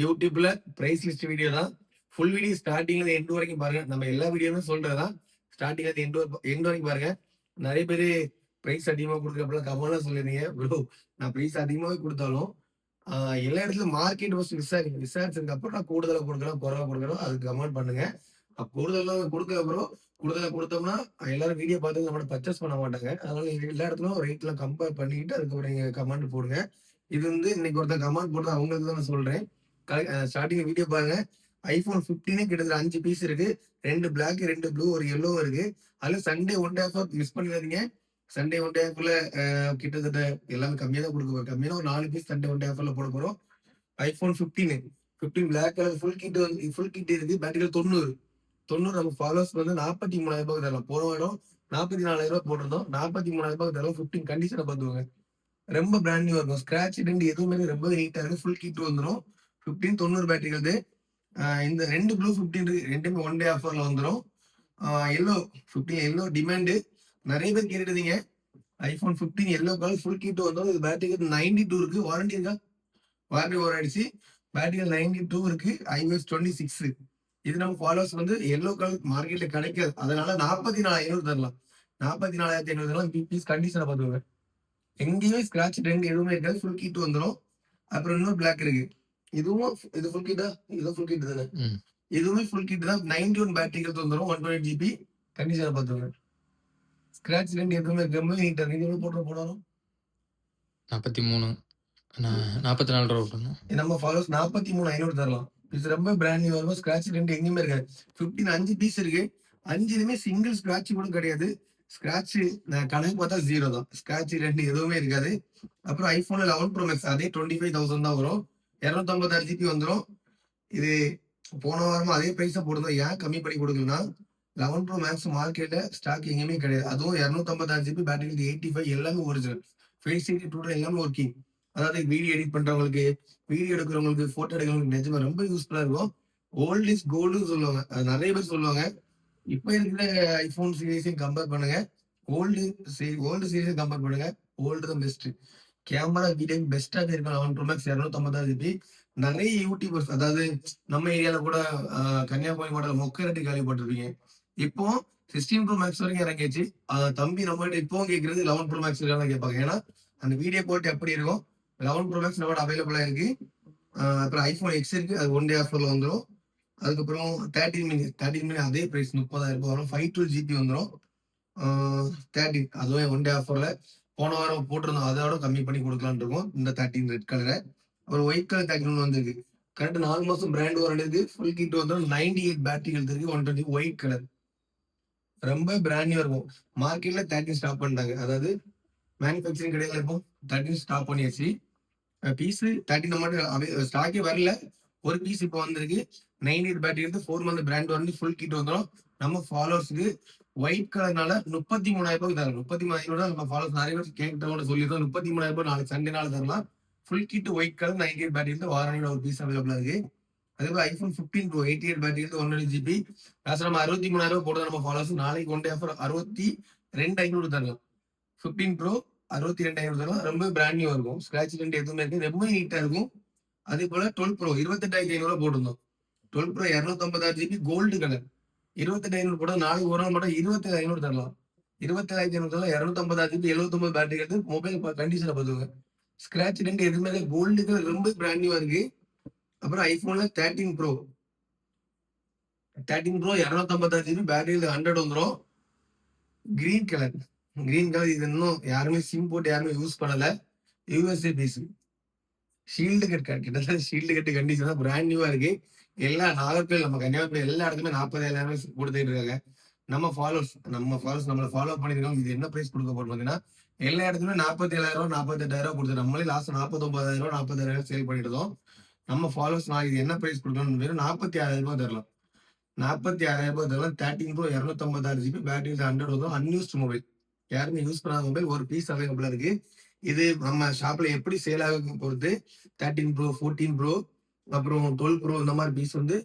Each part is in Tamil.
யூடியூப்ல பிரைஸ் லிஸ்ட் வீடியோ தான். ஃபுல் வீடியோ ஸ்டார்டிங்ல எண்ட் வரைக்கும் பாருங்க. நம்ம எல்லா வீடியோவுமே சொல்றதுதான். ஸ்டார்டிங்ல எண்ட் வரைக்கும் பாருங்க. நிறைய பேரு பிரைஸ் அதிகமா கொடுக்குறப்பெல்லாம் கமெண்ட்லாம் சொல்லிருந்தீங்க. ப்ரோ நான் பிரைஸ் அதிகமாவே கொடுத்தாலும் எல்லா இடத்துலயும் மார்க்கெட் ஃபர்ஸ்ட் விசாரிச்சதுக்கு அப்புறம் நான் கூடுதலா கொடுக்குறோம், குறைவா கொடுக்குறோம் அதுக்கு கமெண்ட் பண்ணுங்க. கூடுதலா கொடுக்குற அப்புறம் கூடுதலா கொடுத்தோம்னா எல்லாரும் வீடியோ பார்த்து நம்மள பர்ச்சேஸ் பண்ண மாட்டாங்க. அதனால எல்லா இடத்துலயும் ரேட்லாம் கம்பேர் பண்ணிட்டு அதுக்கப்புறம் நீங்க கமெண்ட் போடுங்க. இது வந்து இன்னைக்கு ஒருத்தர் கமெண்ட் போட்டு அவங்களுக்கு தான் நான் சொல்றேன். ஸ்டார்டிங் வீடியோ பாருங்க. ஐபோன் 15 கிட்டத்தட்ட 5 பீஸ் இருக்கு. 2 பிளாக், 2 ப்ளூ, ஒரு எல்லோ இருக்கு. அதுல Sunday one day offer miss பண்ணிடாதீங்க. சண்டே ஒன் டே ஆஃபர்ல கிட்டத்தட்ட எல்லாமே கம்மியா தான் கொடுக்க போறோம். கம்மியான ஒரு 4 பீஸ் சண்டே ஒன் டே ஆஃபர்ல போட போறோம். IPhone 15 black colour full kit இருக்கு. பேட்டரியில் 90 நம்ம ஃபாலோவர்ஸ் வந்து 43,000 ரூபாய் தரலாம். போன வாரம் 44,000 ரூபாய் போட்டிருந்தோம். 43,000 ரூபாய் தரலாம். 15 கண்டிஷனை பார்த்துக்கோங்க. ரொம்ப பிராண்ட் நியூ இருக்கும். ஸ்கிராட்ச் டென்ட் எதுவுமே ரொம்ப நீட்டா இருக்கு. ஃபுல் கிட் வந்துடும். 15 90 பேட்டரிகள். இந்த 2 ப்ளூ 15 இருக்கு. ரெண்டுமே ஒன் டே ஆஃபர்ல வந்துடும். எல்லோ 15 எல்லோ டிமாண்டு நிறைய பேர் கேட்டுருந்தீங்க. IPhone 15 yellow colour full kit வந்தோம். இது பேட்டரி 92 இருக்கு. வாரண்டி இருக்கா? வாரண்டி ஓவர் ஆயிடுச்சு. பேட்டரிகள் 92 இருக்கு. iOS 26. இது நம்ம ஃபாலோவர்ஸ் வந்து எல்லோ கலர் மார்க்கெட்ல கிடைக்காது. அதனால 44,500 தரலாம். 44,500 தரலாம். பீஸ் கண்டிஷனை பார்த்துக்கோங்க. எங்கேயுமே ஸ்கிராட்ச் டென்ட் எதுவுமே இருக்காது. ஃபுல் கிட் வந்துடும். அப்புறம் இன்னொரு பிளாக் இருக்கு. இதுவும் இது ஃபுல் கிட்டா? இதுவும் ஃபுல் கிட் தானே? இதுவுமே ஃபுல் கிட் தான். 91 பேட்டரிகள் வந்துடும். 128 GB கண்டிஷனை பார்த்துக்கோங்க. ஸ்கிராட்ச் டென்ட் எதுவுமே ரொம்ப நீட்டா இருக்கு. இது போடுறோம் 43 44 ரூபா போடணும். நம்ம ஃபாலோவர்ஸ் 43,500 தரலாம். இது ரொம்ப பிராண்ட் நியூ வரும். ஸ்கிராட்ச் டென்ட் எங்கேயுமே இருக்காது. 15 5 பீஸ் இருக்கு. 5லுமே சிங்கிள் ஸ்கிராட்ச் கூட கிடையாது. ஸ்கிராட்ச் கணக்கு பார்த்தா 0 தான். ஸ்கிராட்ச் டென்ட் எதுவுமே இருக்காது. அப்புறம் ஐபோன் 11 ப்ரோ மேக்ஸ் அதே 25,000 தான் வரும். 256 GB வந்துடும். இது போன வாரமா அதே பிரைஸா போடுறோம். ஏன் கம்மி பண்ணி கொடுக்கலன்னா 11 ப்ரோ மேக்ஸ் மார்க்கெட்ல ஸ்டாக் எங்கேயுமே கிடையாது. அதுவும் 256 GB பேட்டரி 85 எல்லாமே ஒரிஜினல். ஃபேஸ் ஐடி டூ எல்லாமே ஒர்க்கிங். அதாவது வீடியோ எடிட் பண்றவங்களுக்கு, வீடியோ எடுக்கிறவங்களுக்கு, போட்டோ எடுக்கிறவங்களுக்கு நிஜமா ரொம்ப யூஸ்ஃபுல்லா இருக்கும். ஓல்ட் இஸ் கோல்டுன்னு சொல்லுவாங்க. அது நிறைய பேர் சொல்லுவாங்க. இப்ப இருக்கிற ஐபோன் சீரீஸையும் கம்பேர் பண்ணுங்க. ஓல்டு சீரீஸையும் கம்பேர் பண்ணுங்க. ஓல்டு தான் பெஸ்ட். கேமரா வீடியோ பெஸ்ட்டாக இருக்கும். 11 ப்ரோ மேக்ஸ் 256 GB. நிறைய யூடியூபர்ஸ் அதாவது நம்ம ஏரியால கூட கன்னியாகுமரி மாவட்டத்தில் மொக்கரட்டி கேள்விப்பட்டிருப்பீங்க. இப்போ 16 ப்ரோ மேக்ஸ் வரைக்கும் இறங்கிச்சு. தம்பி நம்மகிட்ட இப்பவும் கேட்கறது 11 ப்ரோ மேக்ஸ் கேட்பாங்க. ஏன்னா அந்த வீடியோ குவாலிட்டி எப்படி இருக்கும். 11 ப்ரோ மேக்ஸ் நம்மளோட அவைலபிளா இருக்கு. அப்புறம் ஐபோன் எக்ஸ் இருக்கு. அது ஒன் டே ஆஃபர்ல வந்துடும். அதுக்கப்புறம் 13 மினி அதே பிரைஸ் 30,000 ரூபாய் வரும். 52 GB வந்துடும். 13 அதுவே ஒன் டே ஆஃபர்ல போன வாரம் போட்டிருந்தோம். அதோட கம்மி பண்ணி கொடுக்கலான்னு இருக்கும். இந்த 13 ரெட் கலரை ஒரு ஒயிட் கலர் 13 வந்திருக்கு. கரெக்ட் 4 மாசம் பிராண்ட் வாரண்டி இருக்கு. ஃபுல் கிட் வந்து 98 பேட்டரிகள் இருக்கு. 120 ஒயிட் கலர் ரொம்ப பிராண்ட் நியூ இருக்கும். மார்க்கெட்ல 13 ஸ்டாப் பண்ணிட்டாங்க. அதாவது மேனுஃபேக்சரிங் கடையில இப்போ 13 ஸ்டாப் பண்ணியாச்சு. பீஸ் 13 நம்ம ஸ்டாக்கே வரல. ஒரு பீஸ் இப்போ வந்திருக்கு. 98 பேட்டரி இருந்து 4 month brand warranty full kit வந்துடும். நம்ம ஃபாலோவர்ஸ்க்கு ஒயிட் கலர்னால 33,000 ரூபாய் தரலாம். 33,000 தான் நம்ம ஃபாலோவர்ஸ் நிறைய பேர் கேட்டவங்க சொல்லியிருக்கோம். 33,000 ரூபாய் நாளைக்கு சண்டே நாள் தரலாம். Full kit white colour 98 battery இருந்து வாரண்டியோட ஒரு பீஸ் அவைலபிளா இருக்கு. அதே போல ஐபோன் 15 ப்ரோ 88 பேட்டரி இருந்து 120 GB. நம்ம 63,000 ரூபாய் போடுறது நம்ம ஃபாலோவர்ஸ் நாளைக்கு ஒன் டே ஆஃபர் 62,500 தரலாம். 15 ப்ரோ 62,500 தரலாம். ரொம்ப பிராண்ட் நியூ இருக்கும். ஸ்கிராட்ச் டென்ட் எதுவுமே இருக்கு. ரொம்ப நீட்டா இருக்கும். அதே போல 12 ப்ரோ 28,500 போட்டிருந்தோம். 12 ப்ரோ 256 GB கோல்டு கலர் 28,500 போட நாளைக்கு ஒரு நாள் மட்டும் 27,500 தரலாம். 27,500 தரலாம். 256 GB 79 பேட்டரி எடுத்து மொபைல் கண்டிஷனை பார்த்துங்க. ஸ்கிராட்ச் டென்ட் எதுவுமே கோல்டு கலர் ரொம்ப பிராண்ட் நியூவா இருக்கு. அப்புறம் ஐபோன்ல 13 ப்ரோ 256 GB பேட்டரியில் 100 வந்துடும். கிரீன் கலர் இது இன்னும் யாருமே சிம் போட்டு யாருமே யூஸ் பண்ணல. யூஎஸ்ஏ பேஸ் ஷீல்டு கிட்டத்தட்ட ஷீல்டு கட்டு கண்டிஷன் தான் பிராண்ட் நியூவா இருக்கு. எல்லா நாகர்கோவில் நம்ம கன்னியாகுமரி எல்லா இடத்துலயுமே 40,000 கொடுத்துட்டு இருக்காங்க. நம்ம ஃபாலோவர்ஸ் நம்மளை ஃபாலோ பண்ணிருக்கோம். இது என்ன பிரைஸ் கொடுக்க போறோம் பாத்தீங்கன்னா எல்லா இடத்துலயுமே 47,000 48,000 கொடுத்து நம்மளே லாஸ்ட் 49,000 40,000 சேல் பண்ணிட்டு இருக்கோம். நம்ம ஃபாலோவர்ஸ் நான் இது என்ன பிரைஸ் கொடுக்கணும் வெறும் 46,000 ரூபாய் தரலாம். 46,000 ரூபாய் தரலாம். 13 ப்ரோ 256 GB பேட்டரி 100 வரும். அன்யூஸ்ட் மொபைல் யாருமே யூஸ் பண்ணாத மொபைல் ஒரு பீஸ் அவைலபிளா இருக்கு. இது நம்ம ஷாப்ல எப்படி சேல் ஆகும் பொறுத்து 13 ப்ரோ 14 ப்ரோ அப்புறம் 12 ப்ரோ இந்த மாதிரி பீஸ் வந்து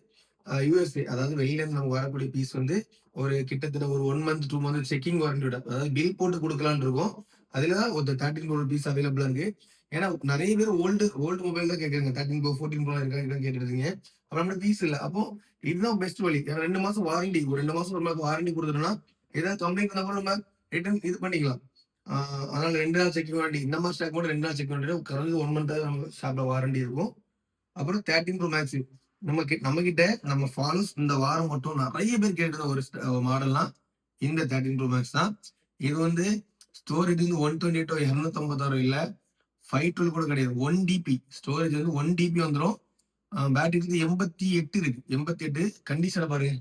யூஎஸ்ஏ அதாவது வெளியில இருந்து நமக்கு வரக்கூடிய பீஸ் வந்து ஒரு கிட்டத்தட்ட ஒரு 1 மந்த் 2 மந்த் செக்கிங் வாரண்டியோட அதாவது பில் போட்டு கொடுக்கலான்னு இருக்கும். அதுலதான் ஒரு 13 ப்ரோ பீஸ் அவைலபிளா இருக்கு. ஏன்னா நிறைய பேர் ஓல்டு ஓல்டு மொபைல் தான் கேட்குறாங்க. 13 ப்ரோ 14 ப்ரோ இருக்கான்னு கேட்டுட்டு இருக்கீங்க. அப்ப நம்மளுக்கு பீஸ் இல்ல. அப்போ இதுதான் பெஸ்ட் வழி. ஏன்னா 2 மாசம் வாரண்டி, ஒரு 2 மாசம் நம்மளுக்கு வாரண்டி கொடுத்துட்டோம்னா ஏதாவது கம்ப்ளைண்ட் இருந்தா கூட நம்ம ரிட்டர்ன் இது பண்ணிக்கலாம். அதனால 2 நாள் செக்கிங் வாரண்டி, இந்த மாதிரி ஸ்டாக் கூட 2 நாள் செக்கிங் வாரண்டி, குறைஞ்சது 1 மந்த் நம்ம ஷாப்ல வாரண்டி இருக்கும். அப்புறம் 13 ப்ரோ மேக்ஸ் நம்ம கிட்ட நம்ம ஃபாலோஸ் இந்த வாரம் மட்டும் நிறைய பேர் கேட்டது ஒரு மாடல்னா இந்த 13 ப்ரோ மேக்ஸ் தான். இது வந்து ஸ்டோரேஜ் வந்து 128 256 இல்ல 512 கூட கிடையாது. 1 டிபி ஸ்டோரேஜ் வந்து 1 டிபி வந்துடும். பேட்டரி வந்து 88 இருக்கு. 88 கண்டிஷனை பாருங்க.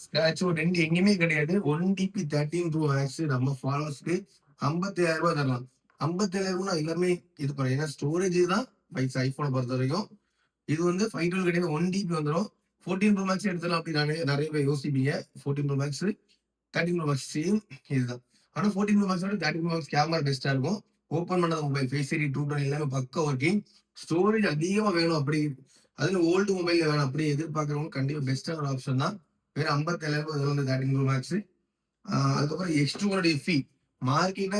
ஸ்கிராட்ச் ஒரு 2 எங்கேயுமே கிடையாது. 1 டிபி 13 ப்ரோ மேக்ஸ் நம்ம ஃபாலோவர்ஸ்க்கு 57,000 ரூபாய் தரலாம். 57,000 எல்லாமே இது பண்ணும். ஏன்னா ஸ்டோரேஜ் தான் ஐபோனை பொறுத்த வரைக்கும். இது வந்து 512 கிடையாது. 1 டிபி வந்துடும். 14 ப்ரோ மேக்ஸ் எடுத்துலாம் அப்படி நிறைய பேர் யோசிப்பீங்க. 14 pro max 13 pro max same இதுதான். ஆனா 14 ப்ரோ மேக்ஸோட 13 ப்ரோ மேக்ஸ் கேமரா பெஸ்டா இருக்கும். ஓப்பன் பண்ணாத மொபைல் ஃபேஸ் ஐடி 210 எல்லாமே பக்கா ஒர்க்கிங். ஸ்டோரேஜ் அதிகமா வேணும் அப்படி, அதுல ஓல்டு மொபைல்ல வேணும் அப்படி எதிர்பார்க்கறவங்க கண்டிப்பா பெஸ்டான ஒரு ஆப்ஷன் தான். வேற 57,000 வந்து 13 ப்ரோ மேக்ஸ். அதுக்கப்புறம் X200 FE மார்க்கெட்ல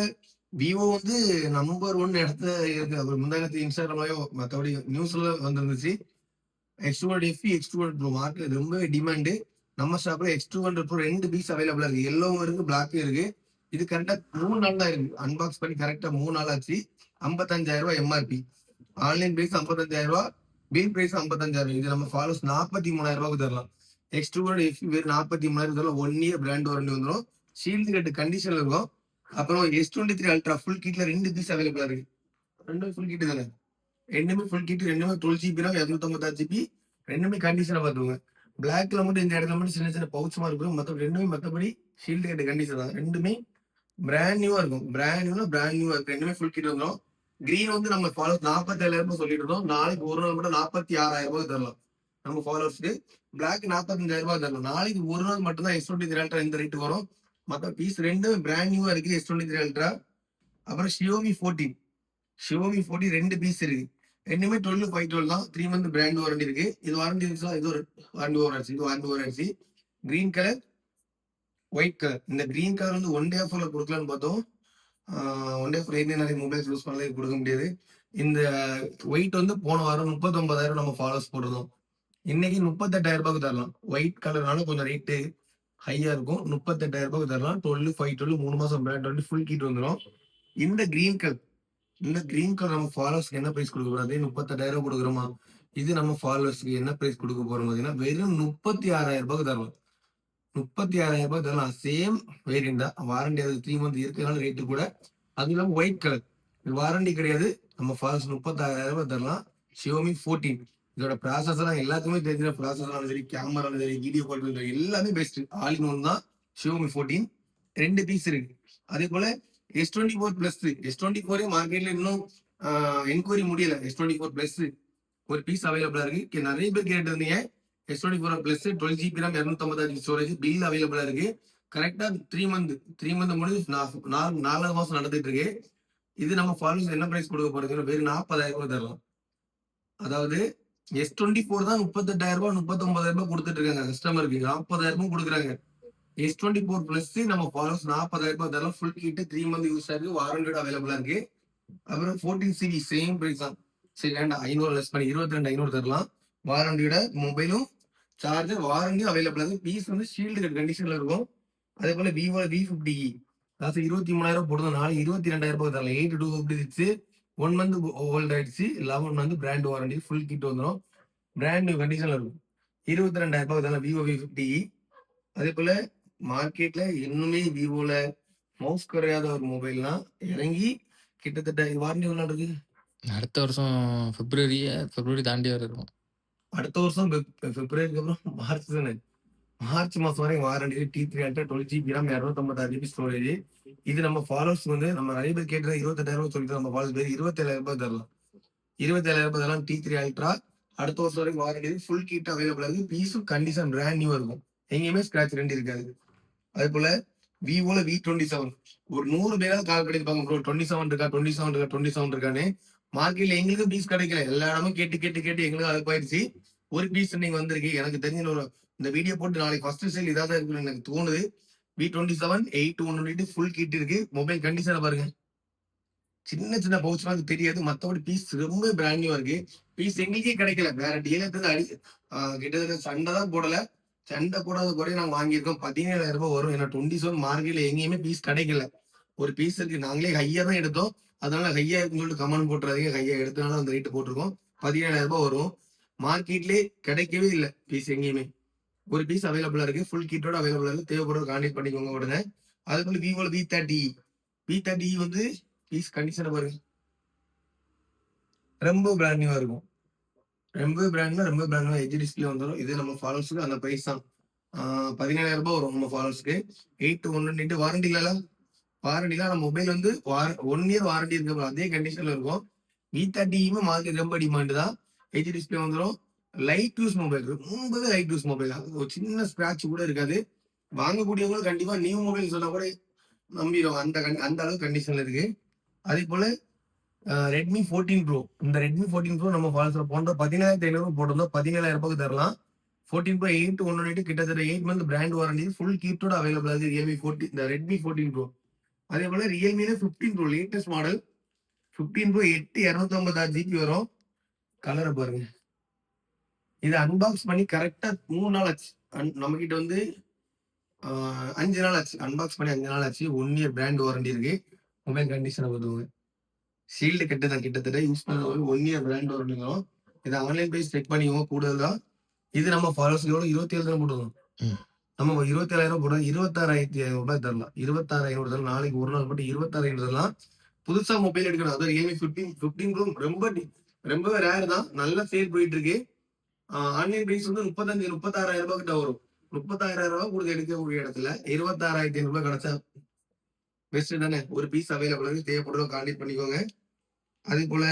விவோ வந்து நம்பர் 1 இடத்துல இருக்கு. அப்புறம் முந்தானத்து இன்ஸ்டாகிராம்லயோ மற்றபடி நியூஸ்ல வந்திருந்துச்சு. X200 FE X200 bro market ரொம்பவே டிமாண்டு. நம்ம ஷாப்ல X200 ப்ரோ 2 பீஸ் அவைலபிளா இருக்கு. எல்லோவும் இருக்கு, பிளாக்கும் இருக்கு. இது கரெக்டா 3 நாள் தான் இருக்கு. அன்பாக்ஸ் பண்ணி கரெக்டா 3 நாள் ஆச்சு. 55,000 ரூபாய் எம்ஆர்பி. ஆன்லைன் பிரைஸ் 55,000 ரூபாய், பில் பிரைஸ் 55,000. இது நம்ம ஃபாலோஸ் 43,000 ரூபாய்க்கு தரலாம். X200 FE வெறும் 43,000 தரலாம். 1 இயர் பிராண்ட் வாரண்டி வந்துடும். ஷீல்டு கட்டு கண்டிஷன்ல இருக்கும். அப்புறம் S23 அல்ட்ரா ஃபுல் கிட்ல 2 பீஸ் அவைலபிளா இருக்கு. ரெண்டுமே ஃபுல் கிட் தானே. ரெண்டுமே ஃபுல் கிட், ரெண்டுமே 12 ஜிபி RAM 256 ஜிபி. ரெண்டுமே கண்டிஷனா பார்த்துருங்க. பிளாக்ல மட்டும் இந்த இடத்துல மட்டும் சின்ன சின்ன பவுச் மாதிரி இருக்கும். மற்றபடி ஷீல்டு கட்டு கண்டிஷன் தான். ரெண்டுமே பிராண்ட் நியூவா இருக்கும். பிராண்ட் நியூவா இருக்கு. ரெண்டுமே ஃபுல் கிட் வந்துடும். கிரீன் வந்து நம்ம ஃபாலோஸ் 47,000 சொல்லிட்டு இருந்தோம். நாளைக்கு ஒரு நாள் மட்டும் 46,000 ரூபாய் தரலாம் நம்ம ஃபாலோவர்ஸ்க்கு. பிளாக் 45,000 ரூபாய் தரலாம். நாளைக்கு ஒரு நாள் மட்டும் தான் S23 அல்ட்ரா இந்த ரேட்டு வரும். மற்ற பீஸ் ரெண்டும் பிராண்ட் நியூவா இருக்கு. S23 ultra. அப்புறம் Xiaomi 14 2 பீஸ் இருக்கு. ரெண்டுமே 12 512 தான். 3 மந்த் பிராண்ட் வாரண்டி இருக்கு. இது வாரண்டி இருந்துச்சா இது ஒரு வாரண்டி ஓவர் ஆச்சு. இது வாரண்டி ஓவர் ஆச்சு. Green colour, white colour. இந்த கிரீன் கலர் வந்து ஒன் டே ஆஃபர்ல கொடுக்கலான்னு பார்த்தோம். ஒன் டே ஆஃபர் நிறைய மொபைல்ஸ் யூஸ் பண்ணல, கொடுக்க முடியாது. இந்த ஒயிட் வந்து போன வாரம் 39,000 நம்ம ஃபாலோஸ் போட்டிருந்தோம். இன்னைக்கு 38,000 ரூபாய்க்கு தரலாம். ஒயிட் கலர்னால கொஞ்சம் ரேட்டு ஹையா இருக்கும். 38,000 ரூபாய்க்கு தரலாம். 12 512 3 மாசம் பிராண்ட் வந்து ஃபுல் கிட் வந்துடும். இந்த கிரீன் கலர் நம்ம ஃபாலோவர்ஸ்க்கு என்ன பிரைஸ் கொடுக்க போறோம்? அதே 38,000 கொடுக்குறோமா? இது நம்ம ஃபாலோவர்ஸ்க்கு என்ன பிரைஸ் கொடுக்க போறோம் பார்த்தீங்கன்னா வெறும் 36,000 ரூபாய்க்கு தரலாம். 36,000 ரூபாய் தரலாம். சேம் வேரியன்ட் தான். வாரண்டி அது 3 மந்த் இருக்கிறதுனால ரேட்டு கூட. அது இல்லாம ஒயிட் கலர் வாரண்டி கிடையாது. நம்ம ஃபாலோவர்ஸ் 36,000 ரூபாய் தரலாம். Xiaomi 14 இதோட ப்ராசஸர் எல்லாத்துக்குமே தெரிஞ்ச ப்ராசஸராலும் சரி, கேமராலும் சரி, வீடியோ கால் எல்லாமே பெஸ்ட். ஆல் இன் ஒன் தான் Xiaomi 14. 2 பீஸ் இருக்கு. அதே போல S24 பிளஸ் S24 மார்க்கெட்ல இன்னும் என்கொயரி முடியல. S24 பிளஸ் ஒரு பீஸ் அவைலபிளா இருக்கு. நிறைய பேர் கேட்டு இருந்தீங்க. S24 plus 12 GB RAM 256 storage bill அவைலபிளா இருக்கு. கரெக்டா 3 மந்த் முடிஞ்சு 4 மாசம் நடந்துட்டு இருக்கு. இது நம்ம ஃபாலோவர்ஸ் என்ன பிரைஸ் கொடுக்க போறதுன்னு வெறும் 40,000 ரூபாய் தரலாம். அதாவது S24 தான் 38,000 ரூபாய் 39,000 ரூபாய் கொடுத்துட்டு இருக்காங்க கஸ்டமருக்கு. 40,000 ரூபாய் கொடுக்குறாங்க. S24 பிளஸ் நம்ம ஃபாலோவர்ஸ் 40,000 ரூபாய் தரலாம். ஃபுல் கிட் 3 மந்த் யூஸ் ஆகுது. வாரண்டியோட அவைலபிளா இருக்கு. அப்புறம் 14 சிபி சேம் பிரைஸ் தான். சரி 500 லெஸ் பண்ணி 22,500 தரலாம். வாரண்டியோட மொபைலும் சார்ஜர் வாரண்டியும் அவைலபிளா இருக்கு. பீஸ் வந்து ஷீல்டு கண்டிஷன்ல இருக்கும். அதே போல விவோ V50e அதாவது 23,000 போடுறது நாளைக்கு 22,000 ரூபாய் தரலாம். 8256 1 மந்த் ஓல்ட் ஆயிடுச்சு. 11 month brand warranty full kit வந்துடும். பிராண்ட் கண்டிஷன்ல இருக்கும். 22,000 ரூபாய் தரலாம் விவோ V50e. அதே போல மார்க்கெட்ல இன்னுமே விவோல மவுஸ் குறையாத ஒரு மொபைல்னா இறங்கி கிட்டத்தட்ட வாரண்டி எவ்வளவு இருக்கு? அடுத்த வருஷம் பிப்ரவரி தாண்டி வர இருக்கும். அடுத்த வருஷம் பிப்ரவரிக்கு அப்புறம் மார்ச் தானே. மார்ச் மாசம் வரைக்கும் warranty. T3 ultra 12 GB RAM 256 GB storage. இது நம்ம ஃபாலோவர்ஸ் வந்து நம்ம நிறைய பேர் கேட்டது 28,000 ரூபாய் சொல்லிட்டு நம்ம ஃபாலோவர்ஸ் பேர் 27,000 ரூபாய் தரலாம். 27,000 ரூபாய் தரலாம். T3 அல்ட்ரா அடுத்த வருஷம் வரைக்கும் வாரண்டி ஃபுல் கிட் அவைலபிளா இருக்கு. பீஸும் கண்டிஷன் பிராண்ட் நியூவா இருக்கும். எங்கேயுமே ஸ்கிராச் ரெண்டு இருக்காது. அதே போல விவோல V27 ஒரு 100 பேராவது கால் பண்ணிருப்பாங்க ப்ரோ 27 இருக்கான்னு. மார்க்கெட்ல எங்களுக்கு பீஸ் கிடைக்கல. எல்லா இடமும் கேட்டு எங்களுக்கு அது போயிடுச்சு. ஒரு பீஸ் நீங்க வந்திருக்கு. எனக்கு தெரிஞ்ச ஒரு இந்த வீடியோ போட்டு நாளைக்கு ஃபர்ஸ்ட் சேல் இதாக தான் இருக்குன்னு எனக்கு தோணுது. V27 8 1 ஃபுல் கிட் இருக்கு. மொபைல் கண்டிஷனை பாருங்க. சின்ன சின்ன பவுச்லாம் அது தெரியாது. மத்தபடி பீஸ் ரொம்ப பிராண்ட் நியூவா இருக்கு. பீஸ் எங்களுக்கே கிடைக்கல. வேற டீலர்ட்ட இருந்து கிட்டத்தட்ட சண்டை தான் போடல. சண்டை போடாத குறைய நாங்க வாங்கியிருக்கோம். ரூ. 17,000 வரும். ஏன்னா 27 மார்க்கெட்ல எங்கேயுமே பீஸ் கிடைக்கல. ஒரு பீஸ் இருக்கு. நாங்களே ஹையா தான் எடுத்தோம். அதனால ஹையா இருக்குன்னு சொல்லிட்டு கமெண்ட் போட்டுறாதீங்க. ஹையா எடுத்தனால அந்த ரேட் போட்டிருக்கோம். ரூ. 17,000 வரும். மார்க்கெட்லயே கிடைக்கவே இல்ல பீஸ் எங்கேயுமே. ஒரு பீஸ் அவைலபிளா இருக்கு. ஃபுல் கிட்டோட அவைலபிளா இருக்கு. தேவைப்படுறவங்க கான்டாக்ட் பண்ணிக்கோங்க உடனே. அதுபோல விவோல V30 வந்து பீஸ் கண்டிஷன பாருங்க. ரொம்ப பிராண்ட் நியூவா இருக்கும். ரொம்ப பிராண்ட்னா எட்ஜ் டிஸ்ப்ளே வந்துரும். இது நம்ம ஃபாலோவர்ஸ்க்கு அந்த பிரைஸ் தான். ஆ ரூ. 17,000 வரும் நம்ம ஃபாலோவர்ஸ்க்கு. 8 to 1 வாரண்டி இல்லல. வாரண்டிலாம் நம்ம மொபைல் வந்து 1 இயர் வாரண்டி இருக்கு. அதே கண்டிஷன்ல இருக்கும். V30யுமே மார்க்கெட் ரொம்ப டிமாண்ட் தான். எட்ஜ் டிஸ்ப்ளே வந்துரும். Light use mobile. ரொம்பவே லைட் யூஸ் மொபைல். ஒரு சின்ன ஸ்கிராட்ச் கூட இருக்காது. வாங்கக்கூடியவங்க கண்டிப்பா நியூ மொபைல் சொன்னா கூட நம்பிடுவாங்க. அந்த அளவுக்கு கண்டிஷன்ல இருக்கு. அதேபோல Redmi 14 Pro. இந்த Redmi 14 Pro நம்ம ஃபாலோவர்ஸ்ல போன்ற 17,500 போட்டிருந்தோம். ரூ. 17,000 தரலாம். 14 Pro 8 to 1 கிட்டத்தட்ட 8 மந்த் பிராண்ட் வாரண்டி ஃபுல் கிட்டோட அவைலபிளா இருக்கு. இந்த Redmi 14 Pro. அதே போல Realmeல 15 Pro latest model. 15 Pro 8 256 GB வரும். கலரை பாருங்க. இத அன்பாக்ஸ் பண்ணி கரெக்ட்டா 3 நாள் ஆச்சு. நம்ம கிட்ட வந்து 5 நாள் ஆச்சு. அன்பாக்ஸ் பண்ணி 5 நாள் ஆச்சு. 1 இயர் பிராண்ட் வாரண்டி இருக்கு. மொபைல் கண்டிஷன பாத்துக்கோங்க. ஷீல்டு கட்டு தான் கிட்டத்தட்ட யூஸ் பண்ண 1 இயர் பிராண்ட் வாரண்டி வரும். இத ஆன்லைன் பிரைஸ் செக் பண்ணிக்கோங்க. கூடுதல் தான். இது நம்ம ஃபாலோவர்ஸ்க்கு எவ்வளவு 27 தான போட்டுருக்கோம். நம்ம 27,000 போடுறோம். ரூ. 26,500 தரலாம். 26,500 தரலாம். நாளைக்கு ஒரு நாள் மட்டும் 26,500 தரலாம். புதுசா மொபைல் எடுக்கணும். அதாவது Realme 15 Pro ரொம்பவே ரேர் தான். நல்ல சேல் போயிட்டு இருக்கு. ஆன்லைன் பிரைஸ் வந்து 36,000 கிட்ட வரும். ரூ. 36,000 கொடுத்து எடுக்கக்கூடிய இடத்துல ரூ. 26,500 கிடைச்சா பெஸ்ட் தானே. ஒரு பீஸ் அவைலபிள் இருக்கு. தேவைப்படுறவங்க கான்டாக்ட் பண்ணிக்கோங்க. அதே போல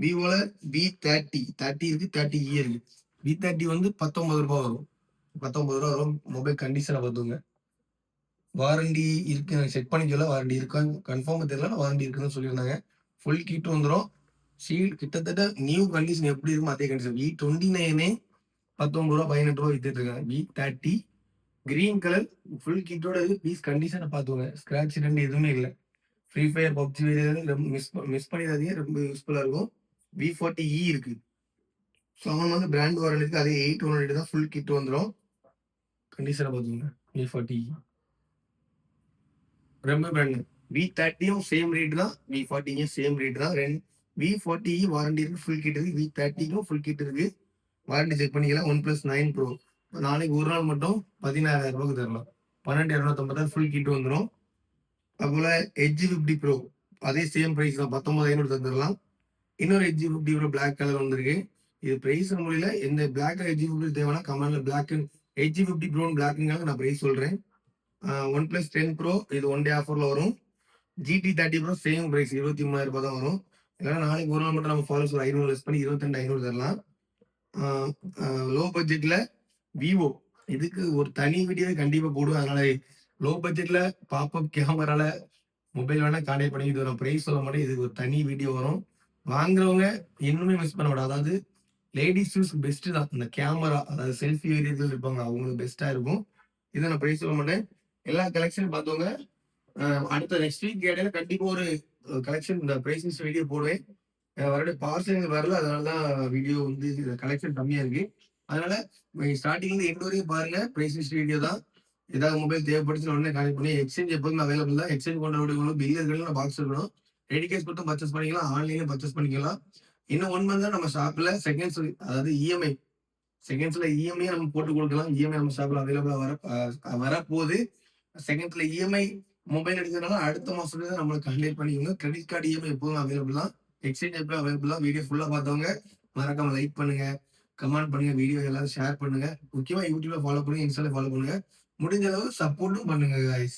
விவோல V30 இருக்கு. 30E இருக்கு. V30 வந்து ரூ. 19 வரும். ரூ. 19 வரும். மொபைல் கண்டிஷனை பார்த்துங்க. வாரண்டி இருக்கு. செக் பண்ணி சொல்ல வாரண்டி இருக்கா கன்ஃபார்மா தெரியல. வாரண்டி இருக்குன்னு சொல்லியிருந்தாங்க. ஃபுல் கிட் வந்துரும். ஷீல்ட் கிட்டத்தட்ட நியூ கண்டிஷன் எப்படி இருக்கும் அதே கண்டிஷன். V29 ரூ. 19 18 வித்துட்டு இருக்காங்க. V30 கிரீன் கலர் ஃபுல் கிட்டோட பீஸ் கண்டிஷனை பார்த்துங்க. ஸ்கிராட்ச் எதுவுமே இல்லை. ஃப்ரீ ஃபயர் பப்ஜி மிஸ் பண்ணிடாதீங்க. ரொம்ப யூஸ்ஃபுல்லா இருக்கும். V40E இருக்கு. 7 வந்து பிராண்ட் வாரண்டி இருக்கு. அதே 8 தான் ஃபுல் கிட் வந்துரும். கண்டிஷனை பார்த்துங்க. V40E ரொம்ப பிராண்ட். V30யும் சேம் ரேட் தான். V40யும் சேம் ரேட் தான். V40E வாரண்டி இருக்கு. ஃபுல் கிட் இருக்கு. V30க்கும் ஃபுல் கிட் இருக்கு. வாரண்டி செக் பண்ணிக்கலாம். OnePlus 9 Pro. நாளைக்கு ஒரு நாள் மட்டும் ரூ. 16,000 தரலாம். 12,250 ஃபுல் கிட் வந்துடும். அதுபோல Edge 50 Pro அதே சேம் பிரைஸ் தான். 19,500 தந்துடலாம். இன்னொரு Edge 50 Pro பிளாக் கலர் வந்திருக்கு. இது பிரைஸ் முடியல. எந்த பிளாக் Edge 50 தேவைன்னா கமெண்ட்ல பிளாக் Edge 50 Pro பிளாக்னால நான் பிரைஸ் சொல்றேன். OnePlus 10 Pro இது 1 டே ஆஃபர்ல வரும். GT30 Pro சேம் பிரைஸ் 23,000 தான் வரும். இல்லைன்னா நாளைக்கு ஒரு நாள் மட்டும் நம்ம ஃபாலோஸ் 500 லெஸ் பண்ணி 22,500 தரலாம். லோ பட்ஜெட்ல விவோ இதுக்கு ஒரு தனி வீடியோ கண்டிப்பா போடுவேன். அதனால லோ பட்ஜெட்ல பாப்அப் கேமரால மொபைல் வேணா கான்டாக்ட் பண்ணி இது ஒரு பிரைஸ் சொல்ல மாட்டேன். இதுக்கு ஒரு தனி வீடியோ வரும். வாங்குறவங்க இன்னுமே மிஸ் பண்ண மாட்டாங்க. அதாவது லேடிஸ் யூஸ் பெஸ்ட் தான். இந்த கேமரா அதாவது செல்ஃபி ஏரியாக்கள் இருப்பாங்க அவங்களுக்கு பெஸ்டா இருக்கும். இதை நான் பிரைஸ் சொல்ல மாட்டேன். எல்லா கலெக்ஷன் பார்த்தவங்க அடுத்த நெக்ஸ்ட் வீக் இடையில கண்டிப்பா ஒரு கலெக்ஷன் இந்த பிரைஸ் வீடியோ போடுவேன். வரக்கூடிய பார்சல் வரல. அதனாலதான் வீடியோ வந்து கலெக்ஷன் கம்மியா இருக்கு. அதனால ஸ்டார்டிங்ல இருந்து எண்ட் வரைக்கும் பாருங்க. பிரைஸ் லிஸ்ட் வீடியோ தான். ஏதாவது மொபைல் தேவைப்படுச்சு உடனே கான்டெக்ட் பண்ணி. எக்ஸ்சேஞ்ச் எப்போதுமே அவைலபிள் தான். எக்ஸ்சேஞ்ச் பண்ற பில் இருக்கணும். பாக்ஸ் இருக்கணும். ரெடி கேஸ் கொடுத்து பர்ச்சேஸ் பண்ணிக்கலாம். ஆன்லைன்ல பர்ச்சேஸ் பண்ணிக்கலாம். இன்னும் 1 மந்த் தான் நம்ம ஷாப்ல செகண்ட்ஸ் அதாவது இஎம்ஐ செகண்ட்ஸ்ல இஎம்ஐ நம்ம போட்டு கொடுக்கலாம். இஎம்ஐ நம்ம ஷாப்ல அவைலபிளா வரப்போகுது. செகண்ட்ஸ்ல இஎம்ஐ மொபைல் எடுக்கிறதுனால அடுத்த மாசத்துல தான் நம்மளுக்கு கான்டெக்ட் பண்ணிக்கோங்க. கிரெடிட் கார்டு இஎம்ஐ எப்போதும் அவைலபிள் தான். எக்ஸ்சேஞ்ச் எப்போ அவைலபிள் தான். வீடியோ ஃபுல்லா பார்த்தவங்க மறக்காம லைக் பண்ணுங்க, கமெண்ட் பண்ணுங்க, வீடியோ எல்லாரும் ஷேர் பண்ணுங்க. முக்கியமா யூடியூப்ல ஃபாலோ பண்ணுங்க, இன்ஸ்டால ஃபாலோ பண்ணுங்க. முடிஞ்ச அளவு சப்போர்ட்டும் பண்ணுங்க गाइस.